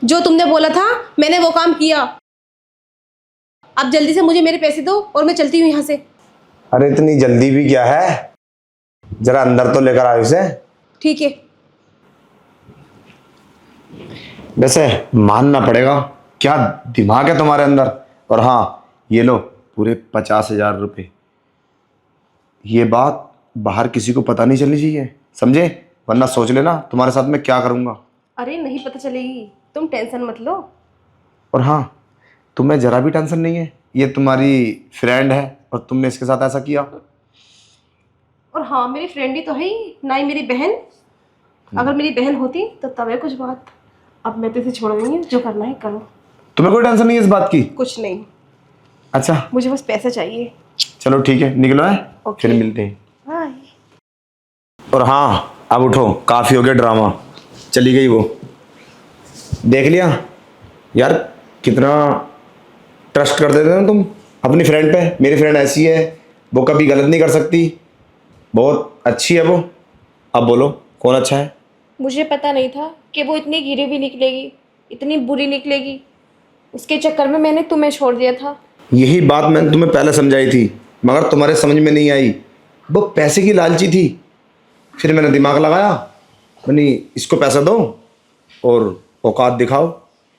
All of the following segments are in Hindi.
जो तुमने बोला था मैंने वो काम किया। अब जल्दी से मुझे मेरे पैसे दो और मैं चलती हूँ यहाँ से। अरे इतनी जल्दी भी क्या है, जरा अंदर तो लेकर आओ इसे। ठीक है। वैसे मानना पड़ेगा, क्या दिमाग है तुम्हारे अंदर। और हाँ, ये लो पूरे 50,000 रुपये। ये बात बाहर किसी को पता नहीं चलनी चाहिए, समझे? वरना सोच लेना तुम्हारे साथ मैं क्या करूँगा। अरे नहीं पता चलेगी, तुम टेंशन मत लो। और हाँ, तुम्हें जरा भी टेंशन नहीं है, ये तुम्हारी फ्रेंड है और तुमने इसके साथ ऐसा किया। और हाँ, मेरी फ्रेंड ही तो है ही, ना ही मेरी बहन। अगर मेरी बहन होती तो तब है कुछ बात। अब मैं तो इसे छोड़ दूंगी, जो करना है करो। तुम्हें कोई टेंशन नहीं है इस बात की? कुछ नहीं, अच्छा मुझे बस पैसा चाहिए। चलो ठीक है, निकलो है। ओके। फिर मिलते हैं। बाय। और हाँ, अब उठो, काफी हो गया ड्रामा। चली गई वो, देख लिया यार, कितना ट्रस्ट कर देते हो तुम अपनी फ्रेंड पे। मेरी फ्रेंड ऐसी है, वो कभी गलत नहीं कर सकती, बहुत अच्छी है वो। अब बोलो कौन अच्छा है? मुझे पता नहीं था कि वो इतनी गिरी हुई निकलेगी, इतनी बुरी निकलेगी। उसके चक्कर में मैंने तुम्हें छोड़ दिया था। यही बात मैंने तुम्हें पहले समझाई थी, मगर तुम्हारे समझ में नहीं आई। वो पैसे की लालची थी। फिर मैंने दिमाग लगाया, मैंने इसको पैसा दो और औकात दिखाओ,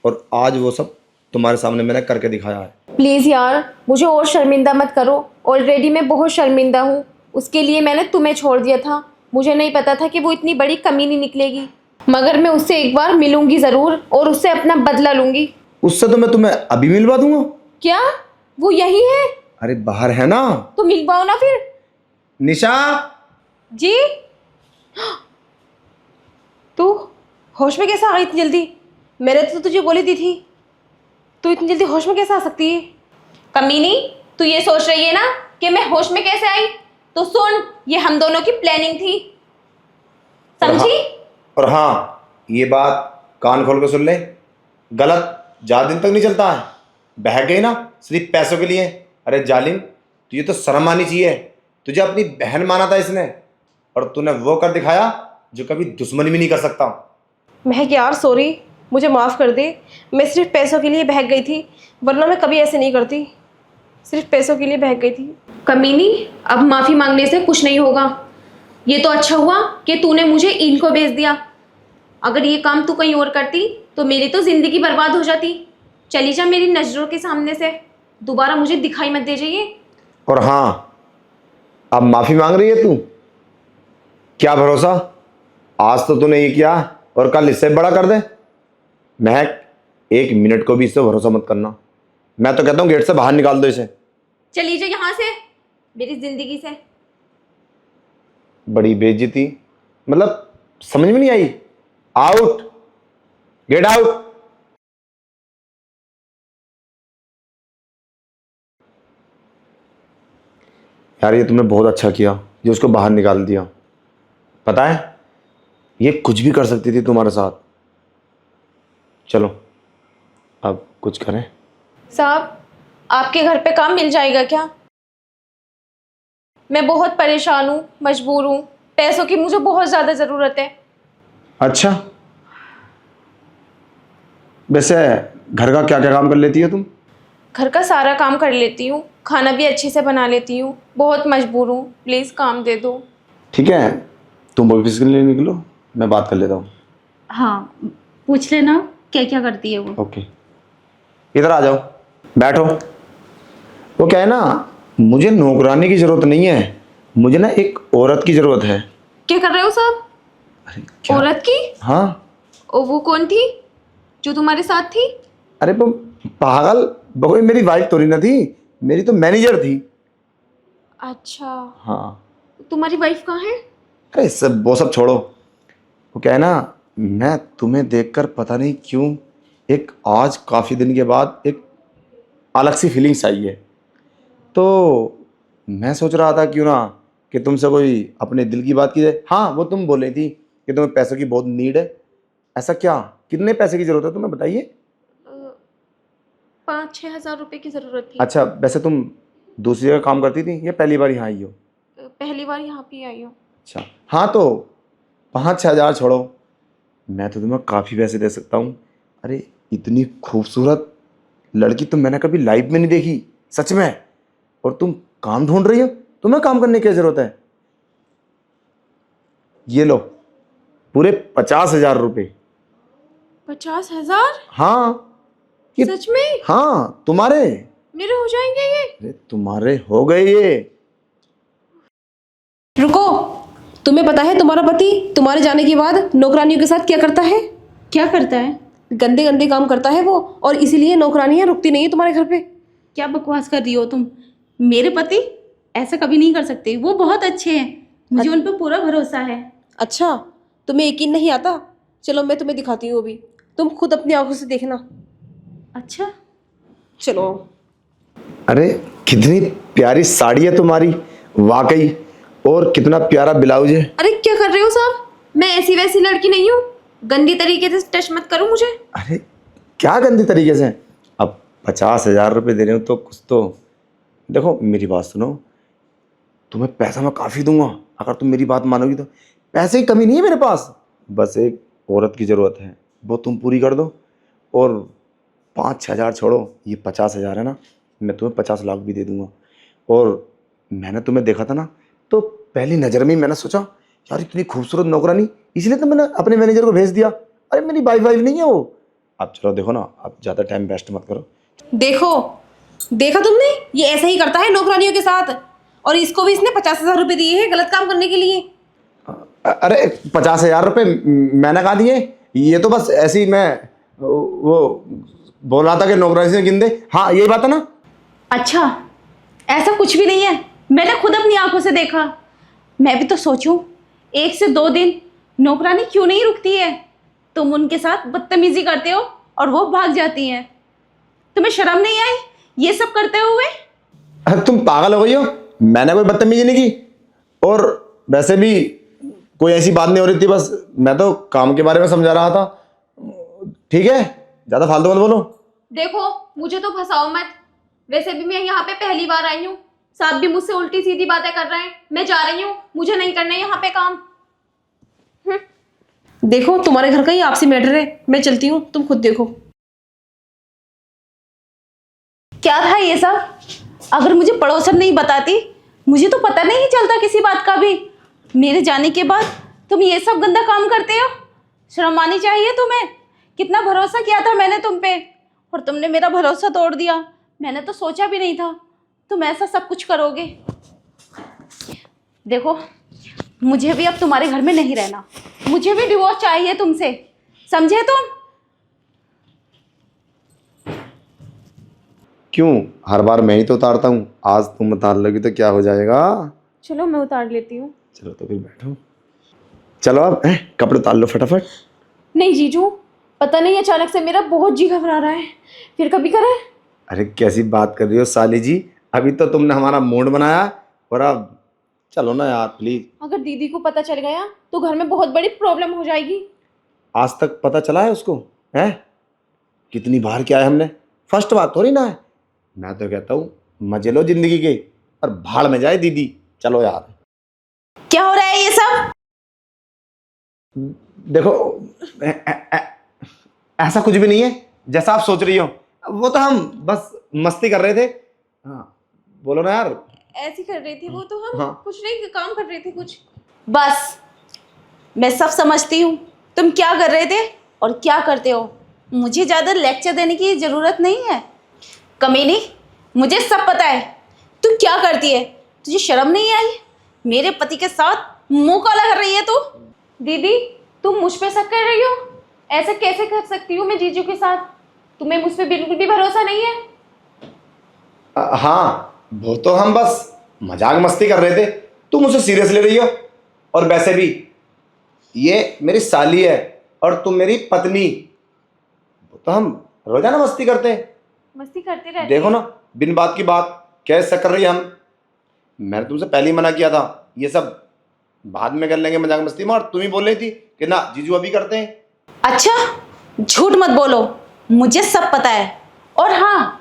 और आज वो सब तुम्हारे सामने मैंने करके दिखाया है। प्लीज़ यार, मुझे और शर्मिंदा मत करो। ऑलरेडी मैं बहुत शर्मिंदा हूँ। उसके लिए मैंने तुम्हें छोड़ दिया था। मुझे नहीं पता था कि वो इतनी बड़ी कमीनी निकलेगी। मगर मैं उससे एक बार मिलूंगी ज़रूर और उससे अपना बदला लूंगी। उससे तो मैं तुम्हें अभी मिलवा दूंगा। क्या वो यही है? अरे बाहर है ना। तो मिलवाओ ना फिर। निशा, जी? तू होश में कैसे आ गई इतनी जल्दी? मैंने तो तुझे बोली दी थी। तू इतनी जल्दी होश में कैसे आ सकती है? कमीनी, तू ये सोच रही है ना कि मैं होश में कैसे आई? तो सुन, ये हम दोनों की प्लानिंग थी, समझी? और हाँ, ये बात कान खोल के सुन ले, गलत ज्यादा दिन तक नहीं चलता है। बहक गई ना सिर्फ पैसों के लिए। अरे जालिम, तुझे तो शर्म आनी चाहिए। तुझे अपनी बहन माना था इसने, और तूने वो कर दिखाया जो कभी दुश्मनी भी नहीं कर सकता। महक यार सॉरी, मुझे माफ़ कर दे। मैं सिर्फ पैसों के लिए बहक गई थी, वरना मैं कभी ऐसे नहीं करती। सिर्फ पैसों के लिए बहक गई थी। कमीनी, अब माफ़ी मांगने से कुछ नहीं होगा। ये तो अच्छा हुआ कि तूने मुझे इनको भेज दिया। अगर ये काम तू कहीं और करती तो मेरी तो ज़िंदगी बर्बाद हो जाती। चली जा मेरी नज़रों के सामने से, दोबारा मुझे दिखाई मत दे जाइए। और हाँ, अब माफी मांग रही है तू? क्या भरोसा, आज तो तूने ये किया और कल इससे बड़ा कर दे। महक, 1 मिनट को भी इससे भरोसा मत करना। मैं तो कहता हूँ गेट से बाहर निकाल दो इसे। चली जा यहाँ से, मेरी ज़िंदगी से। बड़ी बेइज्जती, मतलब समझ में नहीं आई। Out, get out. यार ये तुमने बहुत अच्छा किया, ये उसको बाहर निकाल दिया। पता है, ये कुछ भी कर सकती थी तुम्हारे साथ। चलो अब कुछ करें। साहब, आपके घर पे काम मिल जाएगा क्या? मैं बहुत परेशान हूँ, मजबूर हूँ। पैसों की मुझे बहुत ज़्यादा ज़रूरत है। अच्छा, वैसे घर का क्या क्या काम कर लेती है तुम? घर का सारा काम कर लेती हूँ, खाना भी अच्छे से बना लेती हूँ। बहुत मजबूर हूँ, प्लीज़ काम दे दो। ठीक है, तुम ऑफिस के लिए निकलो, मैं बात कर लेता हूँ। हाँ, पूछ लेना क्या क्या करती है वो। ओके, इधर आ जाओ, बैठो। वो क्या है ना, मुझे नौकरानी की जरूरत नहीं है, मुझे ना एक औरत की जरूरत है। क्या कर रहे हो साहब? अरे क्या? औरत की? हाँ। वो कौन थी जो तुम्हारे साथ थी? अरे वो पागल, वो कोई मेरी वाइफ थोड़ी ना थी, मेरी तो मैनेजर थी। अच्छा, हाँ। तुम्हारी वाइफ कहाँ है? अरे सब वो सब छोड़ो। वो क्या है ना, मैं तुम्हें देखकर पता नहीं क्यों एक आज काफ़ी दिन के बाद एक अलग सी फीलिंग्स आई है। तो मैं सोच रहा था क्यों ना कि तुमसे कोई अपने दिल की बात की जाए। हाँ, वो तुम बोल रही थी कि तुम्हें पैसों की बहुत नीड है। ऐसा क्या, कितने पैसे की ज़रूरत है तुम्हें, बताइए। 5-6 हज़ार रुपये की ज़रूरत थी। अच्छा, वैसे तुम दूसरी जगह काम करती थी या पहली बार यहाँ आई हो? पहली बार यहाँ पे आई हूँ। अच्छा, हाँ तो 5-6 हज़ार छोड़ो, मैं तो तुम्हें काफ़ी पैसे दे सकता हूँ। अरे इतनी खूबसूरत लड़की तो मैंने कभी लाइफ में नहीं देखी, सच में। और तुम काम ढूंढ रही हो? तुम्हें काम करने की क्या जरूरत है? ये लो, पूरे 50,000 रुपये। 50,000? हाँ ये, सच में? हाँ तुम्हारे। मेरे हो जाएंगे ये? अरे तुम्हारे हो गए ये। रुको, तुम्हें पता है तुम्हारा पति तुम्हारे जाने के बाद नौकरानियों के साथ क्या करता है? क्या करता है? गंदे गंदे काम करता है वो, और इसीलिए नौकरानियां रुकती नहीं है तुम्हारे घर पे। क्या बकवास कर रही हो तुम? मेरे पति ऐसा कभी नहीं कर सकते, वो बहुत अच्छे हैं, मुझे उन पर पूरा भरोसा है। अच्छा, तुम्हें यकीन नहीं आता? चलो मैं तुम्हें दिखाती हूँ अभी, तुम खुद अपनी आंखों से देखना। अच्छा, चलो। अरे कितनी प्यारी साड़ी है तुम्हारी, वाकई। और कितना प्यारा ब्लाउज है। अरे क्या कर रहे हो साहब? मैं ऐसी वैसी लड़की नहीं हूँ, गंदी तरीके से टच मत करो मुझे। अरे क्या गंदी तरीके से? अब 50,000 रुपये दे रहे हो तो कुछ तो देखो। मेरी बात सुनो, तुम्हें पैसा मैं काफ़ी दूंगा अगर तुम मेरी बात मानोगी तो। पैसे की कमी नहीं है मेरे पास, बस एक औरत की ज़रूरत है, वो तुम पूरी कर दो। और 5-6 हज़ार छोड़ो, ये 50,000 है ना, मैं तुम्हें 50 लाख भी दे दूंगा। और मैंने तुम्हें देखा था ना, तो पहली नज़र में ही मैंने सोचा यार इतनी खूबसूरत नौकरानी, इसलिए तो मैंने अपने मैनेजर को भेज दिया। अरे मेरी वाइफ नहीं है वो। अब चलो देखो ना, अब ज़्यादा टाइम वेस्ट मत करो। देखो, देखा तुमने, ये ऐसा ही करता है नौकरानियों के साथ, और इसको भी इसने 50,000 रुपये दिए हैं गलत काम करने के लिए। अरे 50,000 रुपये मैंने कहा दिए? ये तो बस ऐसे ही मैं वो बोल रहा था कि नौकरानी से गिन दे। हाँ यही बात है ना? अच्छा, ऐसा कुछ भी नहीं है, मैंने खुद अपनी आंखों से देखा। मैं भी तो सोचूं, 1 से 2 दिन नौकरानी क्यों नहीं रुकती है? तुम उनके साथ बदतमीजी करते हो और वो भाग जाती हैं। तुम्हें शर्म नहीं आई ये सब करते हुए? अरे तुम पागल हो गई हो, मैंने कोई बदतमीजी नहीं की। और वैसे भी कोई ऐसी बात नहीं हो रही थी, बस मैं तो काम के बारे में समझा रहा था। ठीक है, ज़्यादा फालतू मत बोलो। देखो, मुझे तो फंसाओ मत, वैसे भी मैं यहाँ पे पहली बार आई हूँ, साहब भी मुझसे उल्टी सीधी बातें कर रहे हैं। मैं जा रही हूँ, मुझे नहीं करना है यहाँ पे काम। देखो, तुम्हारे घर का ही आपसी मैटर है, मैं चलती हूँ, तुम खुद देखो। क्या था ये सब? अगर मुझे पड़ोसन नहीं बताती, मुझे तो पता नहीं चलता किसी बात का भी। मेरे जाने के बाद तुम ये सब गंदा काम करते हो, शर्म आनी चाहिए तुम्हें। कितना भरोसा किया था मैंने तुम पे, और तुमने मेरा भरोसा तोड़ दिया। मैंने तो सोचा भी नहीं था तुम ऐसा सब कुछ करोगे। देखो, मुझे भी अब तुम्हारे घर में नहीं रहना, मुझे भी डिवोर्स चाहिए तुमसे, समझे तुम? क्यों हर बार मैं ही तो उतारता हूँ, आज तुम उतार लोगी तो क्या हो जाएगा? चलो मैं उतार लेती हूँ। चलो तो फिर बैठो। चलो अब कपड़े उतार लो फटाफट। नहीं जीजू, पता नहीं अचानक से मेरा बहुत जी घबरा रहा है, फिर कभी करें। अरे कैसी बात कर रही हो साली जी, अभी तो तुमने हमारा मूड बनाया और अब चलो ना यार प्लीज। अगर दीदी को पता चल गया तो घर में बहुत बड़ी प्रॉब्लम हो जाएगी। आज तक पता चला है उसको? है कितनी बार किया है हमने, फर्स्ट बात थोड़ी ना है। मैं तो कहता हूँ मजे लो जिंदगी के, और भाड़ में जाए दीदी। चलो यार। क्या हो रहा है ये सब? देखो ऐसा कुछ भी नहीं है जैसा आप सोच रही हो, वो तो हम बस मस्ती कर रहे थे। हाँ बोलो ना यार। ऐसी कर रही थी वो तो, हम हाँ। कुछ नहीं, काम कर रहे थे कुछ। बस मैं सब समझती हूँ, तुम क्या कर रहे थे और क्या करते हो। मुझे ज़्यादा लेक्चर देने की ज़रूरत नहीं है। कमीनी, मुझे सब पता है तू क्या करती है। तुझे शर्म नहीं आई? मेरे पति के साथ मुंह काला कर रही है तू। दीदी, तुम मुझ पे शक कर रही हो? ऐसा कैसे कर सकती हूँ मैं जीजू के साथ? तुम्हें मुझ पे बिल्कुल भी भरोसा नहीं है? हाँ वो तो हम बस मजाक मस्ती कर रहे थे, तुम उसे सीरियस ले रही हो। और वैसे भी ये मेरी साली है और तुम मेरी पत्नी, वो तो हम रोजाना मस्ती करते हैं। मस्ती करते रहते देखो ना, बिन बात की बात कैसे कर रही है हम। मैंने तुमसे पहले ही मना किया था, ये सब बाद में कर लेंगे मजाक मस्ती में, और तुम ही बोल रही थी कि ना जीजू अभी करते हैं। अच्छा, झूठ मत बोलो, मुझे सब पता है। और हाँ,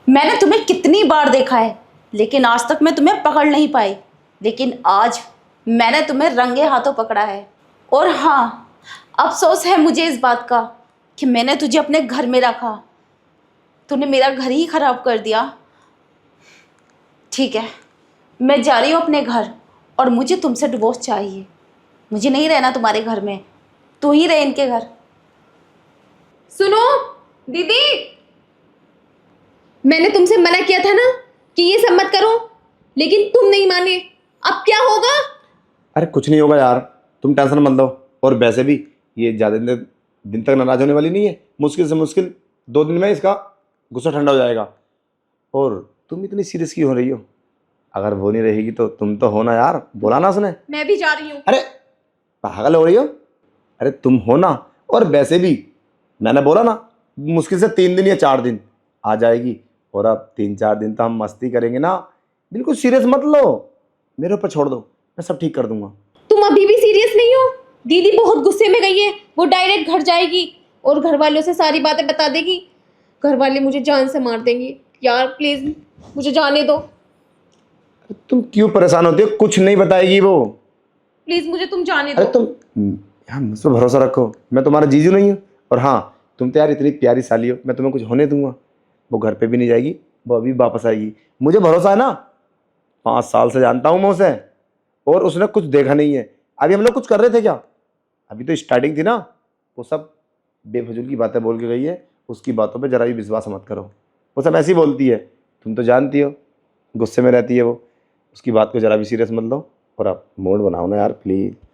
मैंने तुम्हें कितनी बार देखा है, लेकिन आज तक मैं तुम्हें पकड़ नहीं पाई। लेकिन आज मैंने तुम्हें रंगे हाथों पकड़ा है। और हाँ, अफसोस है मुझे इस बात का कि मैंने तुझे अपने घर में रखा, तूने मेरा घर ही खराब कर दिया। ठीक है, मैं जा रही हूँ अपने घर और मुझे तुमसे डिवोर्स चाहिए। मुझे नहीं रहना तुम्हारे घर में, तू ही रहे इनके घर। सुनो दीदी, मैंने तुमसे मना किया था ना कि ये सब मत करो, लेकिन तुम नहीं माने। अब क्या होगा? अरे कुछ नहीं होगा यार, तुम टेंशन मत लो। और वैसे भी ये ज़्यादा दिन तक नाराज होने वाली नहीं है। मुश्किल से मुश्किल 2 दिन में इसका गुस्सा ठंडा हो जाएगा। और तुम इतनी सीरियस क्यों हो रही हो? अगर वो नहीं रहेगी तो तुम तो हो ना यार, बोला ना उसने। मैं भी जा रही हूँ। अरे पागल हो रही हो? अरे तुम हो ना। और वैसे भी मैंने बोला ना, मुश्किल से 3 दिन या 4 दिन आ जाएगी। और अब 3-4 दिन तो हम मस्ती करेंगे ना। बिल्कुल सीरियस मत लो, मेरे ऊपर छोड़ दो, मैं सब ठीक कर दूंगा। तुम अभी भी सीरियस नहीं हो? दीदी बहुत गुस्से में गई है, वो डायरेक्ट घर जाएगी और घर वालों से सारी बातें बता देगी। घर वाले मुझे जान से मार देंगे। यार प्लीज मुझे जाने दो। तुम क्यों परेशान होती हो? कुछ नहीं बताएगी वो। प्लीज मुझे तुम जाने अरे दो। तुम यार मुझ पर भरोसा रखो, मैं तुम्हारा जीजू नहीं हूँ। और हाँ, तुम तो यार इतनी प्यारी साली हो, मैं तुम्हें कुछ होने दूंगा। वो घर पे भी नहीं जाएगी, वो अभी वापस आएगी। मुझे भरोसा है ना, 5 साल से जानता हूँ मैं उसे। और उसने कुछ देखा नहीं है। अभी हम लोग कुछ कर रहे थे क्या? अभी तो स्टार्टिंग थी ना। वो सब बेफजूल की बातें बोल के गई है। उसकी बातों पे जरा भी विश्वास मत करो, वो सब ऐसी बोलती है। तुम तो जानती हो गुस्से में रहती है वो। उसकी बात को जरा भी सीरियस मत लो। और आप मूड बनाओ ना यार प्लीज़।